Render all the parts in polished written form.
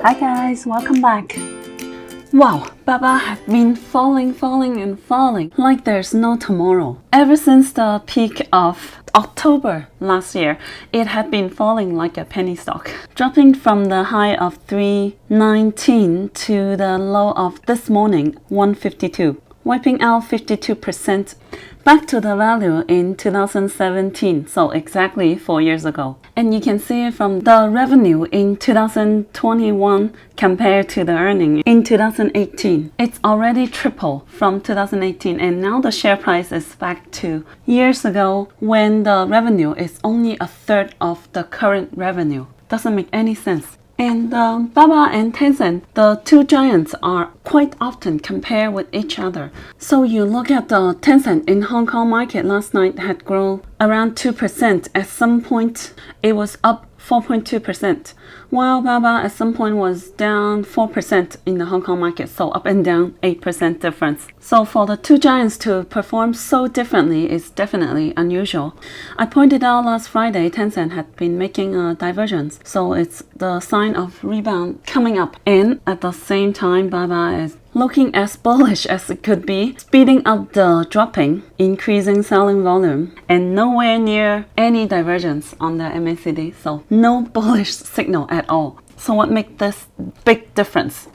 Hi guys, welcome back. Wow, BABA had been falling like there's no tomorrow. Ever since the peak of October last year, it had been falling like a penny stock, dropping from the high of 319 to the low of this morning, 152, wiping out 52%. Back to the value in 2017, so exactly 4 years ago. And you can see it from the revenue in 2021 compared to the earning in 2018. It's already triple from 2018, and now the share price is back to years ago when the revenue is only a third of the current revenue. Doesn't make any sense. And BABA and Tencent, the two giants, are quite often compared with each other. So you look at the Tencent in Hong Kong market last night had grown around 2%. At some point, it was up 4.2%, while BABA at some point was down 4% in the Hong Kong market, so up and down 8% difference. So for the two giants to perform so differently is definitely unusual. I pointed out last Friday Tencent had been making a divergence, so it's the sign of rebound coming up, and at the same time BABA is looking as bullish as it could be, speeding up the dropping, increasing selling volume, and nowhere near any divergence on the MACD, so no bullish signal at all. So what makes this big difference?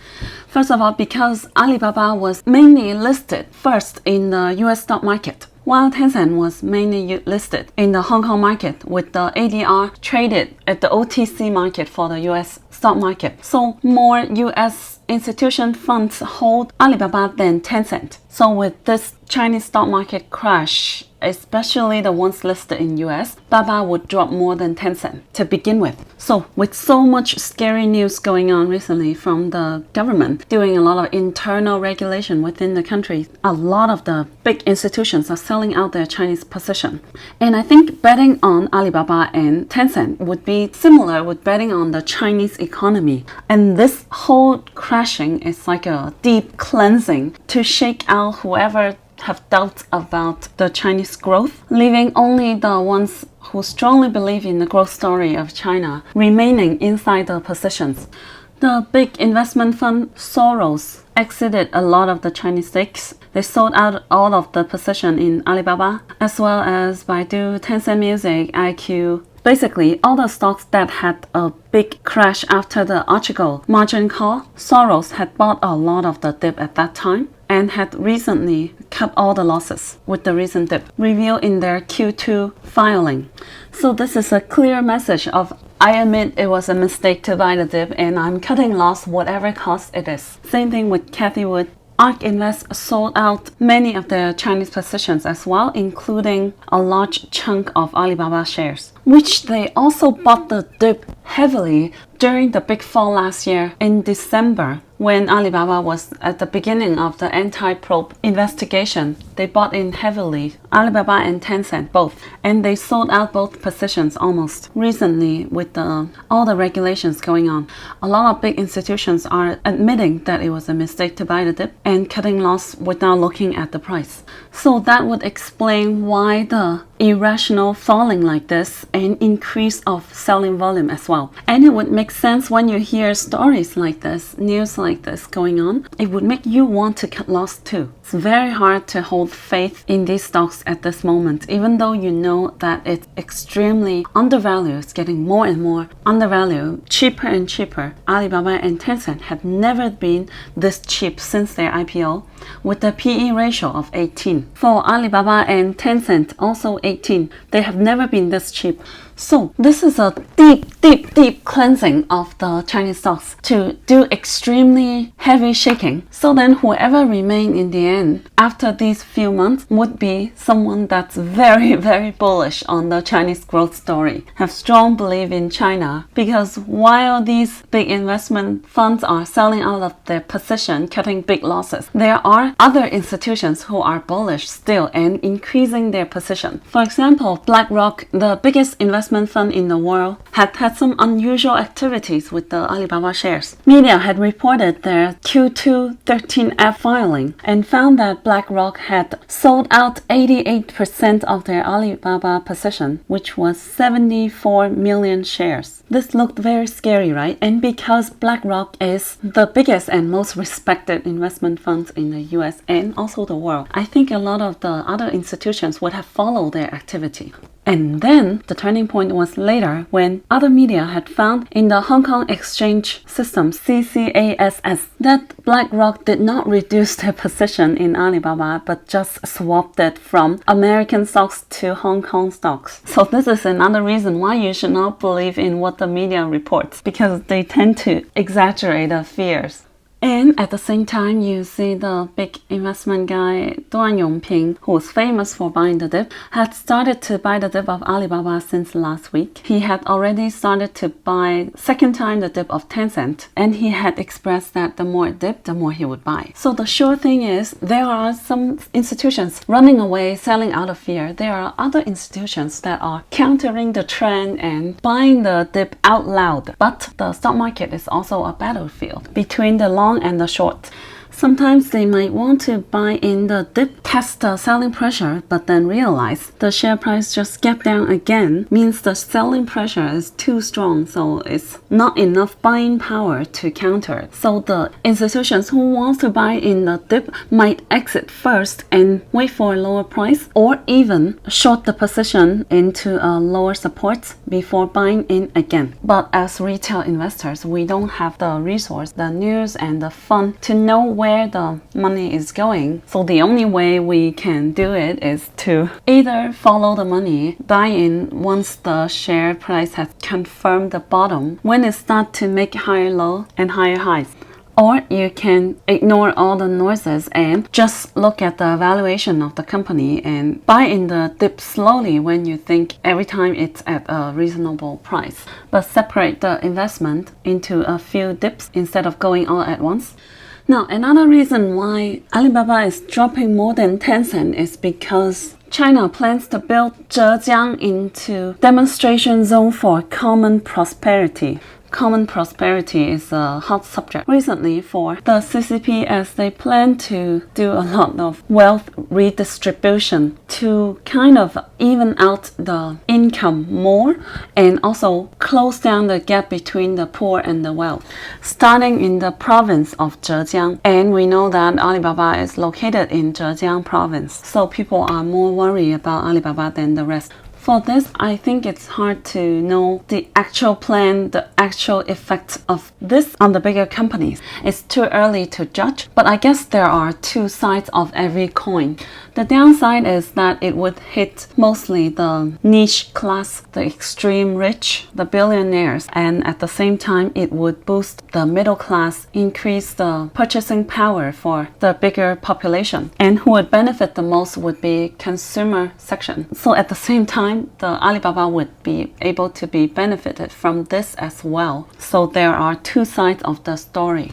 First of all, because Alibaba was mainly listed first in the US stock market, while Tencent was mainly listed in the Hong Kong market, with the ADR traded at the OTC market for the US stock market. So more US institution funds hold Alibaba than Tencent. So with this Chinese stock market crash, especially the ones listed in US, BABA would drop more than Tencent to begin with. So with so much scary news going on recently from the government doing a lot of internal regulation within the country, a lot of the big institutions are selling out their Chinese position. And I think betting on Alibaba and Tencent would be similar with betting on the Chinese economy. And this whole crashing is like a deep cleansing to shake out whoever have doubts about the Chinese growth, leaving only the ones who strongly believe in the growth story of China remaining inside the positions. The big investment fund Soros exited a lot of the Chinese stakes. They sold out all of the position in Alibaba, as well as BAIDU, Tencent Music, IQ. Basically, all the stocks that had a big crash after the Archegos margin call, Soros had bought a lot of the dip at that time and had recently cut all the losses with the recent dip, revealed in their Q2 filing. So this is a clear message of, I admit it was a mistake to buy the dip and I'm cutting loss whatever cost it is. Same thing with Cathy Wood. ARK Invest sold out many of their Chinese positions as well, including a large chunk of Alibaba shares, which they also bought the dip heavily during the big fall last year in December, when Alibaba was at the beginning of the anti-probe investigation. They bought in heavily, Alibaba and Tencent both, and they sold out both positions almost. Recently, with all the regulations going on, a lot of big institutions are admitting that it was a mistake to buy the dip and cutting loss without looking at the price. So that would explain why the irrational falling like this and increase of selling volume as well. And it would make sense when you hear stories like this, news like this going on. It would make you want to cut loss too. It's very hard to hold faith in these stocks at this moment, even though you know that it's extremely undervalued. It's getting more and more undervalued, cheaper and cheaper. Alibaba and Tencent have never been this cheap since their IPO, with the PE ratio of 18. For Alibaba and Tencent, also 18. They have never been this cheap. So this is a deep cleansing of the Chinese stocks to do extremely heavy shaking. So then whoever remain in the end after these few months would be someone that's very bullish on the Chinese growth story, have strong belief in China, because while these big investment funds are selling out of their position, cutting big losses, there are other institutions who are bullish still and increasing their position. For example, BlackRock, the biggest investment investment fund in the world, had had some unusual activities with the Alibaba shares. Media had reported their Q2 13F filing and found that BlackRock had sold out 88% of their Alibaba position, which was 74 million shares. This looked very scary, right? And because BlackRock is the biggest and most respected investment funds in the US and also the world, I think a lot of the other institutions would have followed their activity. And then the turning point was later when other media had found in the Hong Kong Exchange System CCASS that BlackRock did not reduce their position in Alibaba but just swapped it from American stocks to Hong Kong stocks. So this is another reason why you should not believe in what the media reports, because they tend to exaggerate the fears. And at the same time, you see the big investment guy, Duan Yongping, who was famous for buying the dip, had started to buy the dip of Alibaba since last week. He had already started to buy second time the dip of Tencent, and he had expressed that the more it dipped, the more he would buy. So the sure thing is, there are some institutions running away, selling out of fear. There are other institutions that are countering the trend and buying the dip out loud. But the stock market is also a battlefield between the long and the short. Sometimes they might want to buy in the dip, test the selling pressure, but then realize the share price just gap down again, means the selling pressure is too strong, so it's not enough buying power to counter it. So the institutions who want to buy in the dip might exit first and wait for a lower price, or even short the position into a lower support before buying in again. But as retail investors, we don't have the resource, the news and the fund to know where the money is going. So the only way we can do it is to either follow the money, buy in once the share price has confirmed the bottom, when it starts to make higher low and higher highs. Or you can ignore all the noises and just look at the valuation of the company and buy in the dip slowly when you think every time it's at a reasonable price. But separate the investment into a few dips instead of going all at once. Now, another reason why Alibaba is dropping more than Tencent is because China plans to build Zhejiang into demonstration zone for common prosperity. Common prosperity is a hot subject recently for the CCP, as they plan to do a lot of wealth redistribution to kind of even out the income more and also close down the gap between the poor and the wealth, starting in the province of Zhejiang. And we know that Alibaba is located in Zhejiang province, so people are more worried about Alibaba than the rest. For this, I think it's hard to know the actual plan, the actual effect of this on the bigger companies. It's too early to judge, but I guess there are two sides of every coin. The downside is that it would hit mostly the niche class, the extreme rich, the billionaires, and at the same time it would boost the middle class, increase the purchasing power for the bigger population. And who would benefit the most would be consumer section. So at the same time, the Alibaba would be able to be benefited from this as well. So there are two sides of the story.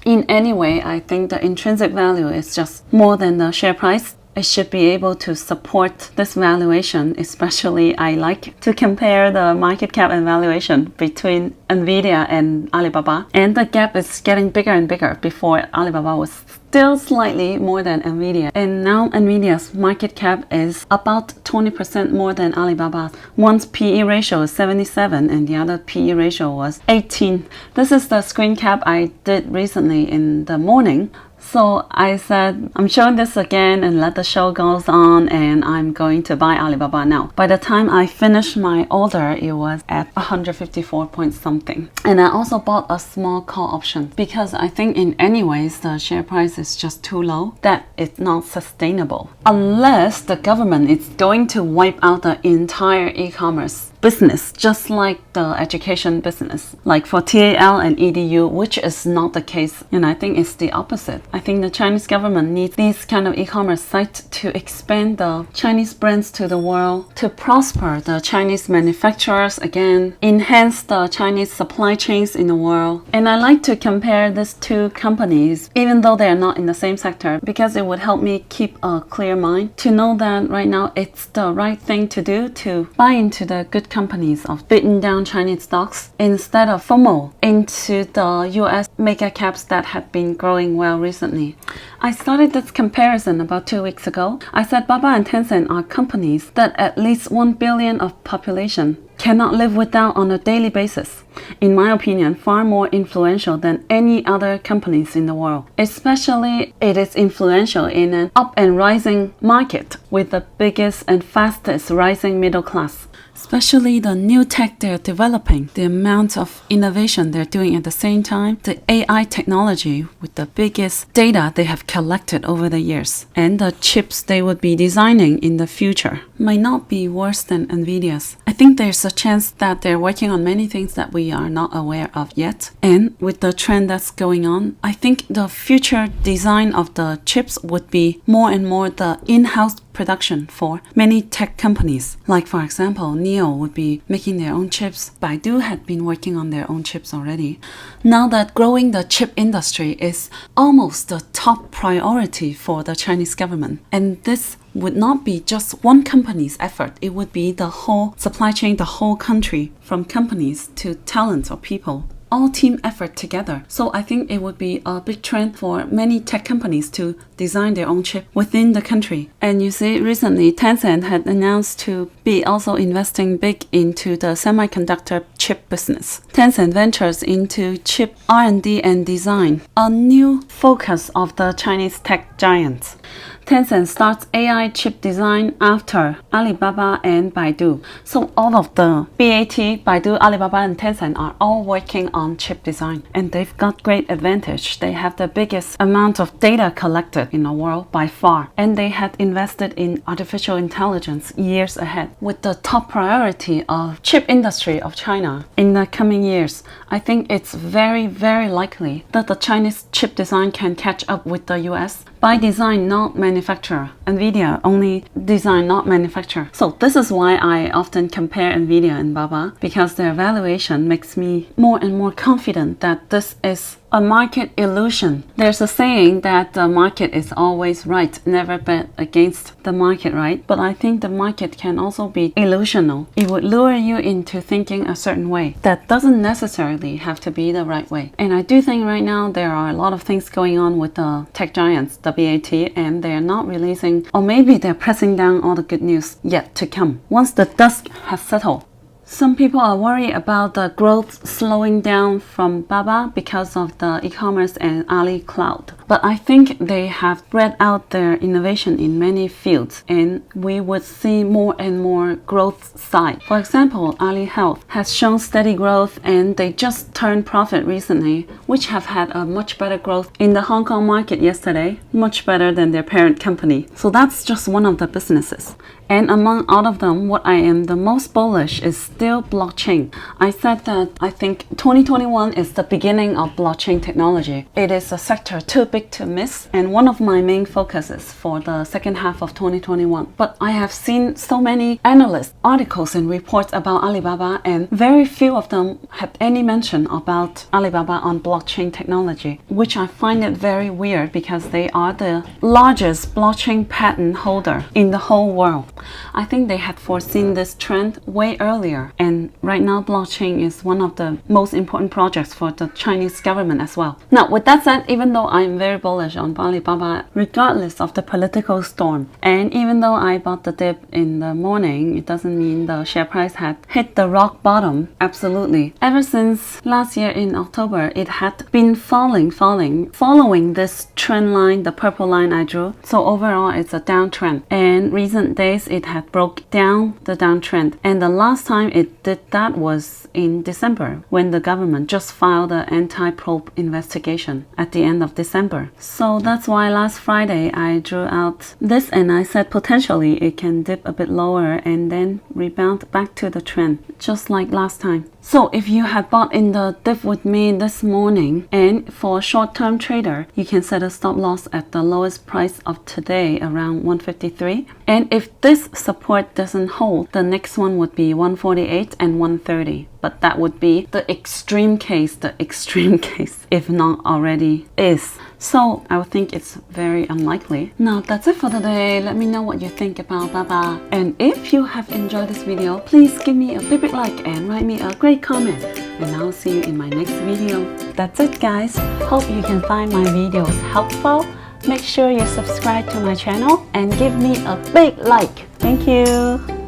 In any way, I think the intrinsic value is just more than the share price. It should be able to support this valuation. Especially, I like to compare the market cap and valuation between Nvidia and Alibaba. And the gap is getting bigger and bigger. Before, Alibaba was still slightly more than Nvidia. And now Nvidia's market cap is about 20% more than Alibaba's. One's PE ratio is 77 and the other PE ratio was 18. This is the screen cap I did recently in the morning. So I said, I'm showing this again and let the show goes on, and I'm going to buy Alibaba now. By the time I finished my order, it was at 154 point something. And I also bought a small call option because I think in any ways the share price is just too low, that it's not sustainable. Unless the government is going to wipe out the entire e-commerce business, just like the education business, like for TAL and EDU, which is not the case. And I think it's the opposite. I think the Chinese government needs these kind of e-commerce sites to expand the Chinese brands to the world, to prosper the Chinese manufacturers again, enhance the Chinese supply chains in the world. And I like to compare these two companies, even though they are not in the same sector, because it would help me keep a clear mind to know that right now it's the right thing to do to buy into the good companies of beating down Chinese stocks instead of FOMO into the US mega caps that have been growing well recently. I started this comparison about 2 weeks ago. I said Baba and Tencent are companies that at least 1 billion of population cannot live without on a daily basis. In my opinion, far more influential than any other companies in the world. Especially it is influential in an up and rising market with the biggest and fastest rising middle class. Especially the new tech they're developing, the amount of innovation they're doing at the same time, the AI technology with the biggest data they have collected over the years, and the chips they would be designing in the future might not be worse than Nvidia's. I think there's a chance that they're working on many things that we are not aware of yet. And with the trend that's going on, I think the future design of the chips would be more and more the in-house production for many tech companies. Like for example, NIO would be making their own chips. BAIDU had been working on their own chips already. Now that growing the chip industry is almost the top priority for the Chinese government. And this would not be just one company's effort. It would be the whole supply chain, the whole country, from companies to talents or people. All team effort together. So I think it would be a big trend for many tech companies to design their own chip within the country. And you see, recently Tencent had announced to be also investing big into the semiconductor chip business. Tencent ventures into chip R&D and design, a new focus of the Chinese tech giants. Tencent starts AI chip design after Alibaba and BAIDU. So all of the BAT, BAIDU, Alibaba and Tencent are all working on chip design. And they've got great advantage. They have the biggest amount of data collected in the world by far. And they had invested in artificial intelligence years ahead. With the top priority of chip industry of China in the coming years, I think it's very, very likely that the Chinese chip design can catch up with the US. By design, not manufacturer. Nvidia only design, not manufacture. So this is why I often compare Nvidia and Baba, because their valuation makes me more and more confident that this is a market illusion. There's a saying that the market is always right, never bet against the market, right? But I think the market can also be illusional. It would lure you into thinking a certain way. That doesn't necessarily have to be the right way. And I do think right now there are a lot of things going on with the tech giants, the BAT, and they're not releasing, or maybe they're pressing down all the good news yet to come. Once the dust has settled, some people are worried about the growth slowing down from Baba because of the e-commerce and Ali Cloud. But I think they have spread out their innovation in many fields, and we would see more and more growth side. For example, Ali Health has shown steady growth, and they just turned profit recently, which have had a much better growth in the Hong Kong market yesterday, much better than their parent company. So that's just one of the businesses. And among all of them, what I am the most bullish is still blockchain. I said that I think 2021 is the beginning of blockchain technology. It is a sector too big to miss, and one of my main focuses for the second half of 2021. But I have seen so many analyst articles and reports about Alibaba, and very few of them have any mention about Alibaba on blockchain technology, which I find it very weird because they are the largest blockchain patent holder in the whole world. I think they had foreseen this trend way earlier, and right now blockchain is one of the most important projects for the Chinese government as well. Now, with that said, even though I'm very bullish on Alibaba regardless of the political storm, and even though I bought the dip in the morning, it doesn't mean the share price had hit the rock bottom. Absolutely. Ever since last year in October, it had been falling, following this trend line, the purple line I drew. So overall, it's a downtrend, and recent days it had broke down the downtrend, and the last time it did that was in December, when the government just filed the anti-probe investigation at the end of December. So that's why last Friday I drew out this, and I said potentially it can dip a bit lower and then rebound back to the trend, just like last time. So if you had bought in the dip with me this morning, and for a short-term trader, you can set a stop loss at the lowest price of today, around 153. And if this support doesn't hold, the next one would be 148 and 130. But that would be the extreme case, if not already is. So I would think it's very unlikely. Now that's it for today. Let me know what you think about BAIDU. And if you have enjoyed this video, please give me a big like and write me a great comment. And I'll see you in my next video. That's it guys. Hope you can find my videos helpful. Make sure you subscribe to my channel and give me a big like. Thank you.